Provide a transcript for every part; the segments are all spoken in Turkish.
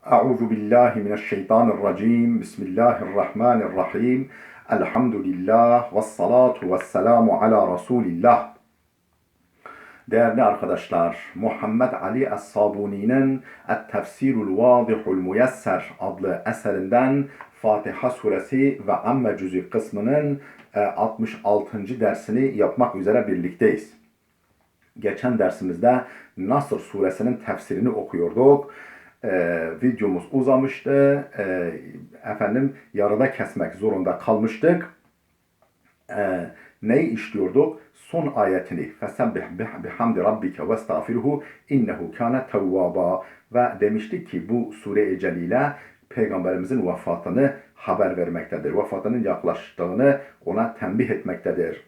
Euzu billahi mineşşeytanirracim. Bismillahirrahmanirrahim. Elhamdülillah ve salatu ve selamu ala Resulillah. Değerli arkadaşlar, Muhammed Ali Es-Sabuni'nin Et-Tefsirul Vâzihul Muyesser adlı eserinden Fatiha suresi ve Amme cüz'i kısmının 66. dersini yapmak üzere birlikteyiz. Geçen dersimizde Nasr suresinin tefsirini okuyorduk. Videomuz uzamıştı. Yarıda kesmek zorunda kalmıştık. Neyi işliyorduk? Son ayetini fesebbih bihamdi rabbike ve estağfirhu innehu kâne tevvâba ve demiştik ki bu sure-i celile Peygamberimizin vefatını haber vermektedir. Vefatının yaklaştığını ona tembih etmektedir.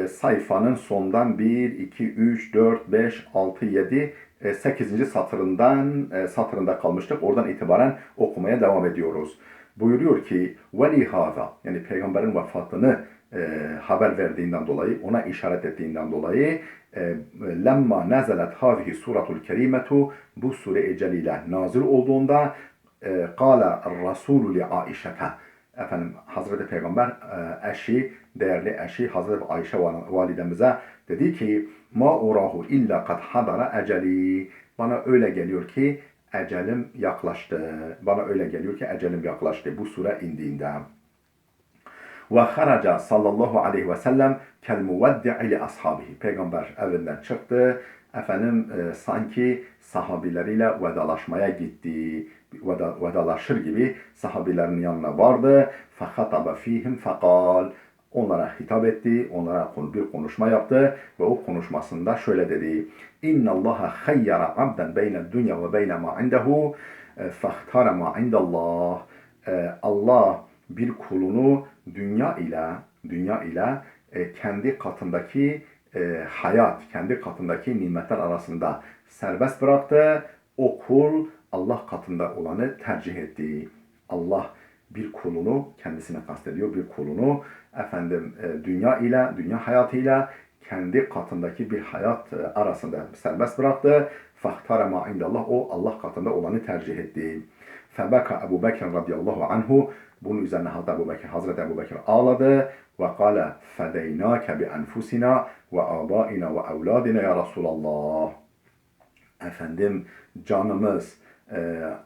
Sayfanın sondan 1, 2, 3, 4, 5, 6, 7, 8. satırında kalmıştık. Oradan itibaren okumaya devam ediyoruz. Buyuruyor ki وَلِهَذَا yani Peygamberin vefatını haber verdiğinden dolayı, ona işaret ettiğinden dolayı lemma nazalet hâzihi suratul kerimetu bu sure-i celile nazil olduğunda قَالَ الرَّسُولُ لِعَائِشَةَ Hazreti Peygamber değerli eşi Hazreti Ayşe validemize dedi ki ma urahu illa kad hadara eceli bana öyle geliyor ki ecelim yaklaştı. Bana öyle geliyor ki ecelim yaklaştı bu sure indiğinde. Ve haraca sallallahu aleyhi ve sellem kel muveddi'i li ashabihi. Peygamber evinden çıktı. Sanki sahabileriyle vedalaşmaya gitti. Vedalaşır gibi sahabilerin yanına vardı. Fekhataba fihim fekal. Onlara hitap etti, onlara bir konuşma yaptı ve o konuşmasında şöyle dedi. İnna Allaha hayyara abden beyne dünya ve beyne ma indehu fehtara ma indallah. Allah bir kulunu dünya ile kendi katındaki hayat, kendi katındaki nimetler arasında serbest bıraktı. O kul Allah katında olanı tercih etti. Allah bir kulunu, kendisine kastediyor bir kulunu dünya hayatıyla kendi katındaki bir hayat arasında serbest bıraktı. Fahtara ma indallah o Allah katında olanı tercih etti. Febeka Ebu Bekir radıyallahu anhu bunun üzerine Hazreti Ebu Bekir ağladı ve kâle fedeynâke bi enfusina ve âbâina ve evlâdina ya Resulallah. Canımız,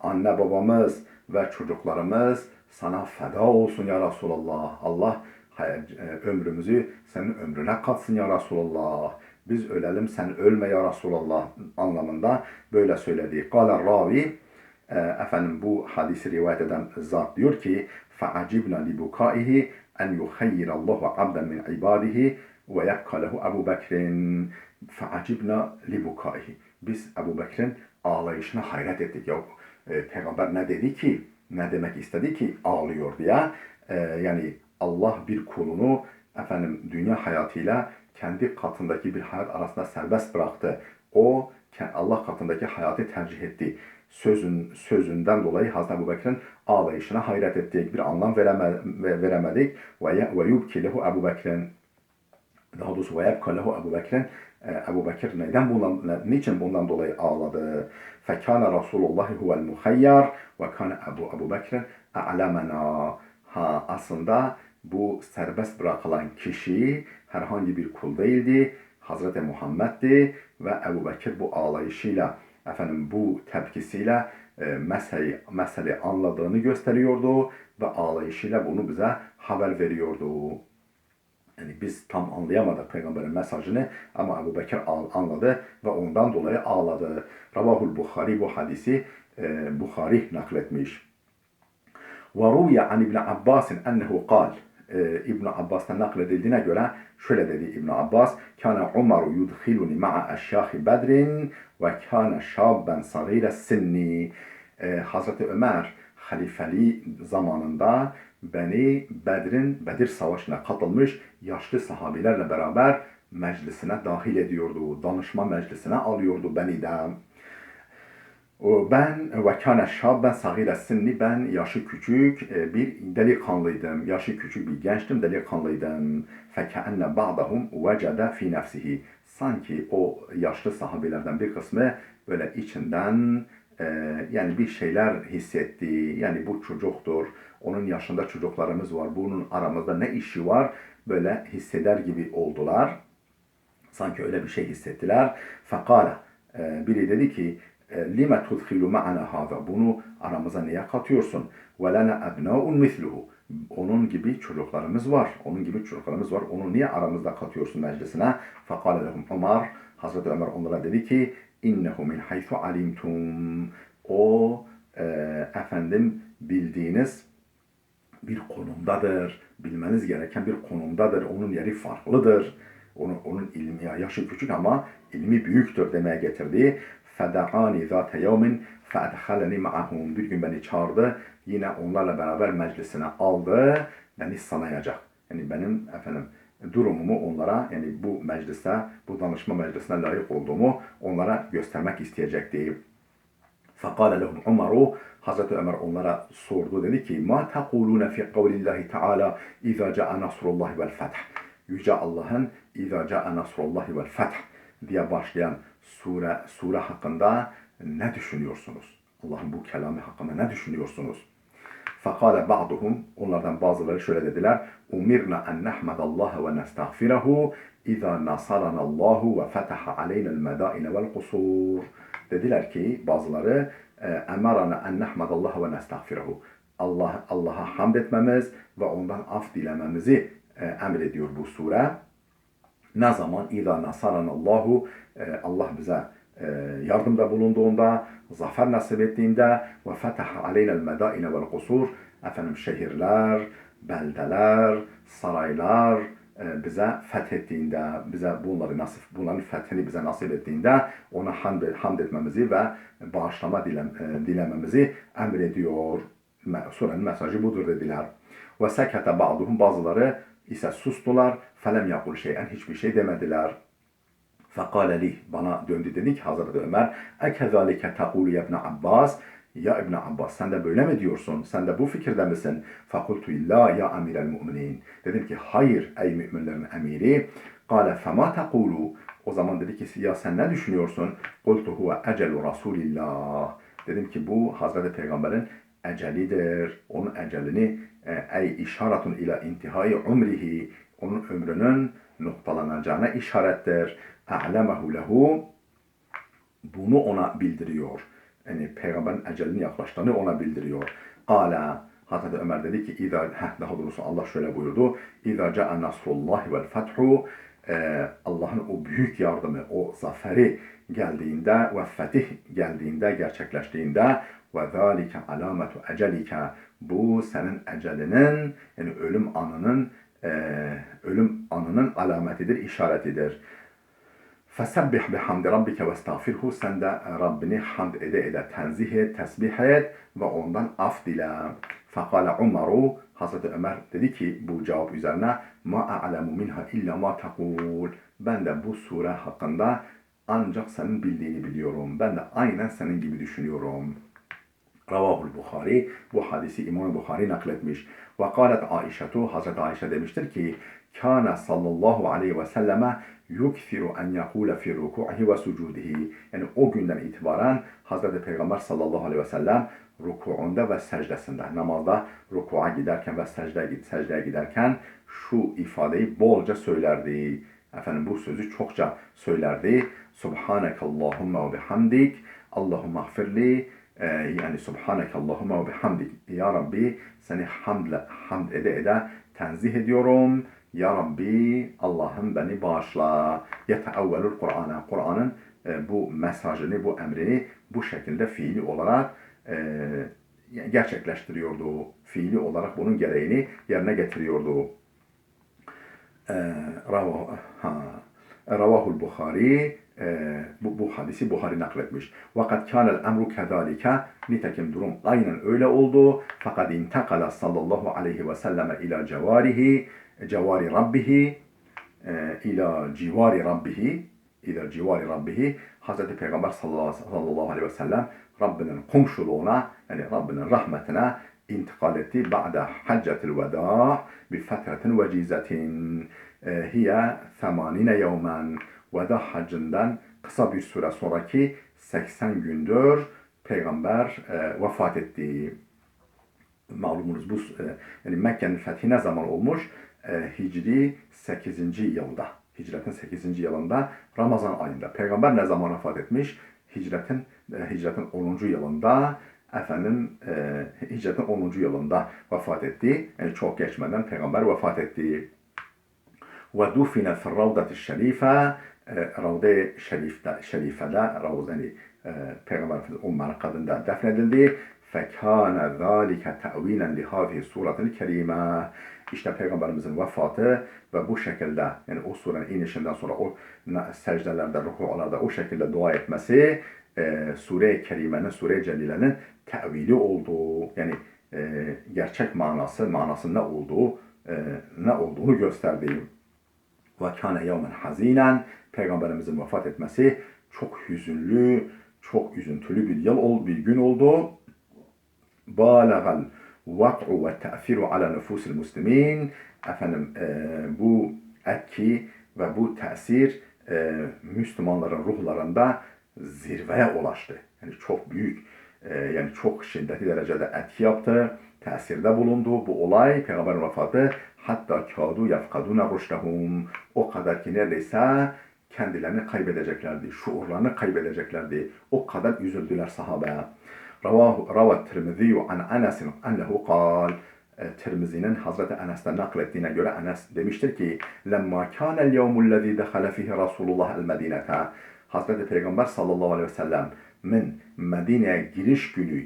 anne babamız ve çocuklarımız sana feda olsun ya Resulallah. Allah ömrümüzü senin ömrüne katsın ya Resulallah. Biz ölelim sen ölme ya Resulallah anlamında böyle söyledi. Kâle ravi bu hadisi rivayet eden zat diyor ki فَعَجِبْنَا لِبُكَائِهِ اَنْ يُخَيِّرَ اللّٰهُ عَبْدًا مِنْ عِبَادِهِ وَيَبْكَ لَهُ Ebu Bekir'in فَعَجِبْنَا لِبُكَائِهِ Biz Ebu Bekir'in ağlayışına hayret ettik. Ya Peygamber ne dedi ki, ne demek istedi ki ağlıyor diye. Yani Allah bir kulunu dünya hayatıyla kendi katındaki bir hayat arasında serbest bıraktı. O Allah katındaki hayatı tercih etti. Sözünden dolayı Hazreti Ebu Bekir'in ağlayışına hayret ettik. Bir anlam veremedik. Ve yubki lehu Ebu Bekir'in daha doğrusu ve yebka lehu Ebu Bekir'in Ebu Bekir niçin bundan dolayı ağladı? Fekâne Resulullahi huvel muhayyar ve kâne Ebu Bekir'in a'lemena. Aslında bu serbest bırakılan kişi herhangi bir kul değildi. Hazreti Muhammed'di ve Ebu Bekir bu ağlayışıyla bu tepkisiyle meseleyi anladığını gösteriyordu ve ağlayışıyla bunu bize haber veriyordu. Yani biz tam anlayamadık Peygamberin mesajını ama Ebu Bekir anladı ve ondan dolayı ağladı. Ravahul Bukhari bu hadisi Bukhari nakletmiş. Ve ruviye an İbn Abbas'in ennehu kal. İbn Abbas'tan nakledildiğine göre şöyle dedi İbn Abbas: "Kana Umaru yudkhiluni ma'a eşyahi Bedrin ve kana şabben sagire sinni." Hazreti Ömer halifeli zamanında beni Bedir Savaşı'na katılmış yaşlı sahabilerle beraber meclisine dahil ediyordu. Danışma meclisine alıyordu beni de. Ben ve kâne şabben sagîre sinni ben yaşı küçük bir delikanlıydım. Yaşı küçük bir gençtim, delikanlıydım. Fekeenne ba'dahum vecede fi nefsihi. Sanki o yaşlı sahabelerden bir kısmı böyle içinden yani bir şeyler hissetti. Yani bu çocuktur. Onun yaşında çocuklarımız var. Bunun aramızda ne işi var? Böyle hisseder gibi oldular. Sanki öyle bir şey hissettiler. Fekala biri dedi ki lime tudhilu ma'ana hâzâ. Bunu aramıza niye katıyorsun? Ve lena ebnâun misluhu. Onun gibi çocuklarımız var. Onun gibi çocuklarımız var. Onu niye aramızda katıyorsun meclisine? Fekale lehum Ömer. Hazreti Ömer onlara dedi ki innehu min haythu alimtum. O efendim bildiğiniz bir konumdadır. Bilmeniz gereken bir konumdadır. Onun yeri farklıdır. Onun ilmi, yaşı küçük ama ilmi büyüktür demeye getirdi. فَدَعَانِ ذَاتَ يَوْمٍ فَاَدْخَلَنِي مَعَهُمْ. Bir gün beni çağırdı. Yine onlarla beraber meclisine aldı. Beni sanayacak. Yani benim durumumu onlara, yani bu meclise, bu danışma meclisine layık olduğumu onlara göstermek isteyecekti. فَقَالَ لَهُمْ عُمَرُ. Hazreti Ömer onlara sordu, dedi ki مَا تَقُولُونَ فِي قَوْلِ اللّٰهِ تَعَالَى اِذَا جَاءَ نَصْرُ اللّٰهِ وَالْفَتْحِ. Yüce Allah'ın اِذَا جَاءَ نَصْرُ اللّٰهِ وَالْفَتْحِ diye başlayan sure hakkında ne düşünüyorsunuz? Allah'ın bu kelamı hakkında ne düşünüyorsunuz? فَقَالَ بَعْضُهُمْ. Onlardan bazıları şöyle dediler. اُمِرْنَا اَنْ نَحْمَدَ اللّٰهَ وَنَسْتَغْفِرَهُ اِذَا نَصَرَنَ اللّٰهُ وَفَتَحَ عَلَيْنَا الْمَدَائِنَ وَالْقُصُورِ. Dediler ki bazıları emarana en nahmadallaha ve nestağfirehu. Allah'a hamd etmemiz ve ondan af dilememizi emrediyor bu sure. Ne zaman? İza nasaranallahu. Allah bize yardımda bulunduğunda, zafer nasip ettiğinde ve fetaha aleynel medaine vel kusur. Şehirler, beldeler, saraylar bize fethettiğinde, bize bunların fethini bize nasip ettiğinde ona hamd etmemizi ve bağışlama dilememizi emrediyor. Surenin mesajı budur dediler. Ve sekete ba'duhum. Bazıları ise sustular. Felem yakul şeyen. Hiçbir şey demediler. Fekale li. Bana döndü dedi ki Hazreti Ömer. Ekezalike tequlu ya İbn Abbas. Ya İbn Abbas, sen de böyle mi diyorsun? Sen de bu fikirde misin? Fakultu la ya emirel müminin. Dedim ki hayır ey müminlerin emiri. Kale fema tequlu. O zaman dedi ki ya sen ne düşünüyorsun? Kultu huve ecelu Rasulillah. Dedim ki bu Hazreti Peygamber'in ecelidir. Onun ecelini ey işaretun ila intihai umrihi. Onun ömrünün noktalanacağına işarettir. A'lemehu lehu. Bunu ona bildiriyor. Yani Peygamberin ecelinin yaklaştığını ona bildiriyor. Kâlâ. Hazreti Ömer dedi ki daha doğrusu Allah şöyle buyurdu. İzâ câ'a nasrullahi vel fethu. Allah'ın o büyük yardımı, o zaferi geldiğinde ve fetih geldiğinde, gerçekleştiğinde ve zâlike alâmetu ecelike. Bu senin ecelinin, yani ölüm anının alametidir, işaretidir. فَسَبِّحْ بِحَمْدِ رَبِّكَ وَاسْتَغْفِرْهُ. Sen de Rabbini hamd ede tenzih et, tesbih et ve ondan af dile. فَقَالَ عُمَرُ. Hazreti Ömer dedi ki bu cevap üzerine مَا أَعْلَمُ مِنْهَا إِلَّا مَا تَقُولُ. Ben de bu sure hakkında ancak senin bildiğini biliyorum. Ben de aynen senin gibi düşünüyorum. Ravahul Bukhari. Bu hadisi İmam Bukhari nakletmiş. Ve kâlet Aişetu. Hazreti Ayşe demiştir ki kâne sallallahu aleyhi ve selleme yukfiru en yakule fi ruku'ihi ve sucudihi. Yani o günden itibaren Hazreti Peygamber sallallahu aleyhi ve sellem rukuunda ve secdesinde, namazda ruku'a giderken ve secdeye giderken şu ifadeyi bolca söylerdi. Bu sözü çokça söylerdi. Subhanekallahumma ve bihamdik. Allahümme gfirli. Yani Subhaneke Allahümme ve bihamdik. Ya Rabbi seni hamd ede tenzih ediyorum. Ya Rabbi Allah'ım beni bağışla. Yeteavvelul Kur'an'a. Kur'an'ın bu mesajını, bu emrini bu şekilde fiili olarak gerçekleştiriyordu. Fiili olarak bunun gereğini yerine getiriyordu. Ravahul Bukhari. Bu hadisi Buhari nakletmiş. Vakat kânel emru kezalike. Nitekim durum aynen öyle oldu. Fakat intekala sallallahu aleyhi ve selleme ila civari rabbihi. Hazreti Peygamber sallallahu aleyhi ve sellem Rabbinin komşuluğuna, yani Rabbinin rahmetine intikal etti. Ba'da haccetil veda bi fetretin vecizetin. Hiye 80 yevmen. Veda haccından kısa bir süre sonraki 80 gündür peygamber vefat etti. Malumunuz bu yani Mekke'nin fethi ne zaman olmuş? Hicri 8. yılda. Hicretin 8. yılında Ramazan ayında. Peygamber ne zaman vefat etmiş? Hicretin 10. yılında Hicretin 10. yılında vefat etti. Yani çok geçmeden peygamber vefat etti. Ve dufine fil ravdati şerife Ravde-i Şerife'de yani Peygamber Efendimiz Umme'nin kadında defnedildi. فَكَانَ ذَٰلِكَ تَعْو۪يلًا لِهَذِهِ سُورَةِ الْكَرِيمَةِ İşte Peygamberimizin vefatı ve bu şekilde yani o surenin inişinden sonra o secdelerde, rükularda o şekilde dua etmesi Sure-i Kerime'nin, Sure-i Celile'nin tevili olduğu yani gerçek manası ne olduğunu gösterdi. Ve kâne yevmen hazinen Peygamberimizin vefat etmesi çok hüzünlü, çok üzüntülü bir gün oldu. Bâlegal vat'u ve te'firu ala nüfusil muslimin bu etki ve bu tesir Müslümanların ruhlarında zirveye ulaştı. Yani çok büyük, yani çok şiddetli derecede etki yaptı, tesirde bulundu bu olay, Peygamberin vefatı. Hatta kâdu yefkadûne rüştehum. O kadar ki neredeyse kendilerini kaybedeceklerdi, şuurlarını kaybedeceklerdi. O kadar üzüldüler sahabe. Ravat Tirmizi'yu an Enes'in ennehu kal. Tirmizi'nin Hazreti Enes'ten naklettiğine göre Enes demiştir ki lemma kânel yevmullezî dehale fihi Resulullah el-Medinete. Hazreti Peygamber sallallahu aleyhi ve sellem'in Medine'ye giriş günü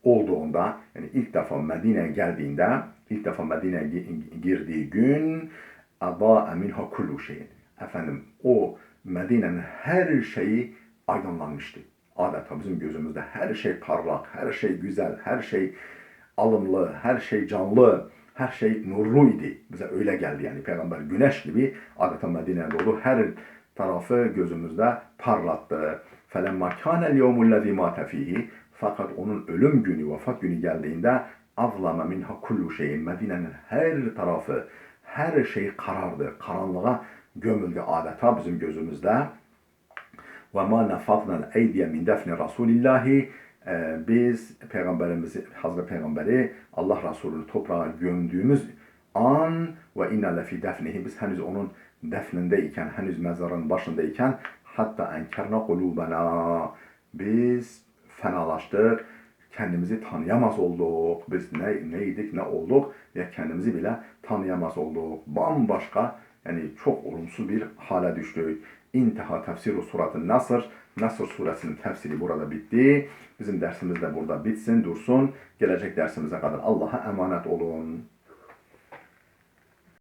olduğunda yani ilk defa Medine'ye geldiğinde ilk defa Medine'ye girdiği gün adâ'e minha kullu şeyin. O Medine'nin her şeyi aydınlanmıştı. Adeta bizim gözümüzde her şey parlak, her şey güzel, her şey alımlı, her şey canlı, her şey nurluydu. Bize öyle geldi yani Peygamber güneş gibi adeta Medine'ye doğru her tarafı gözümüzde parlattı. فَلَمَّا كَانَ الْيَوْمُ الَّذ۪ي مَاتَ ف۪يهِ Fakat onun ölüm günü, vefat günü geldiğinde اَظْلَمَ مِنْهَا كُلُّ şeyin Medine'nin her tarafı, her şey karardı, karanlığa gömüldü adeta bizim gözümüzde. وَمَا نَفَضْنَا الْاَيْدِيَ مِنْ دَفْنِ رَسُولِ اللّٰهِ Biz Peygamberimizi, Hazreti Peygamberi Allah Resulü'nü toprağa gömdüğümüz an ve inna lefi defnihi biz henüz onun defnindeyken, henüz mezarın başındayken hatta enkerna kulubena biz fenalaştık, kendimizi tanıyamaz olduk. Biz neydik, ne olduk ya kendimizi bile tanıyamaz olduk. Bambaşka yani çok olumsuz bir hale düştük. İnteha tefsiru suratın Nasr. Nasr suresinin tefsiri burada bitti. Bizim dersimiz de burada bitsin, dursun. Gelecek dersimize kadar Allah'a emanet olun.